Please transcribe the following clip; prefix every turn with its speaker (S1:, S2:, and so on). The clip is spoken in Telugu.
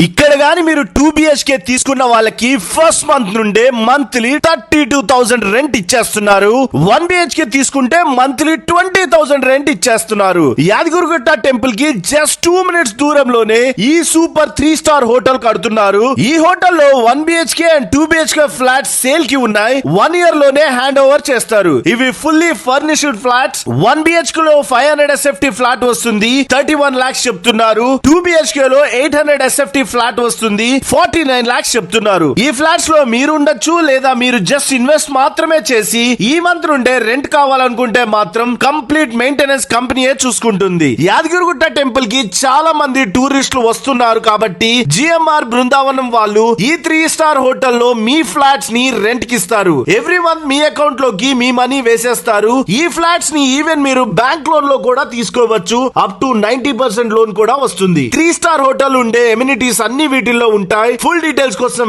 S1: ఇక్కడ గాని మీరు 2BHK తీసుకున్న వాళ్ళకి ఫస్ట్ మంత్ నుండే మంత్లీ 32,000 రెంట్ ఇచ్చేస్తున్నారు. 1BHK తీసుకుంటే మంత్లీ 20,000 రెంట్ ఇచ్చేస్తున్నారు. యాదగిరిగుట్ట టెంపుల్ కి జస్ట్ 2 మినిట్స్ దూరంలోనే ఈ సూపర్ 3 స్టార్ హోటల్ కడుతున్నారు. ఈ హోటల్లో 1BHK and 2BHK flats sale కి ఉన్నాయి. 1 ఇయర్ లోనే హ్యాండ్ ఓవర్ చేస్తారు. ఇవి ఫుల్లీ ఫర్నిష్డ్ ఫ్లాట్స్. 1BHK లో 500 SFT ఫ్లాట్ వస్తుంది, 31 lakhs చెప్తున్నారు. 2BHK లో 800 SFT ఫ్లాట్ వస్తుంది, 49 lakhs చెప్తున్నారు. ఈ ఫ్లాట్స్ లో మీరు ఉండొచ్చు, లేదా మీరు జస్ట్ ఇన్వెస్ట్ మాత్రమే చేసి ఈ మంత్ నుండే రెంట్ కావాలనుకుంటే మాత్రం కంప్లీట్ మెయింటెనెన్స్ కంపెనీయే చూసుకుంటుంది. యాదగిరిగుట్ట టెంపుల్ కి చాలా మంది టూరిస్టులు వస్తున్నారు కాబట్టి GMR బృందావనం వాళ్ళు ఈ 3 స్టార్ హోటల్లో మీ ఫ్లాట్స్ ని రెంట్ కి ఇస్తారు. ఎవ్రీ మంత్ మీ అకౌంట్ లోకి మీ మనీ వేసేస్తారు. ఈ ఫ్లాట్స్ ని ఈవెన్ మీరు బ్యాంక్ లోన్ లో కూడా తీసుకోవచ్చు. అప్ టు 90% లోన్ కూడా వస్తుంది. 3 స్టార్ హోటల్ ఉండే ఎమ్యూనిటీస్ అన్ని వీటిల్లో ఉంటాయి. ఫుల్ డీటెయిల్స్ కోసం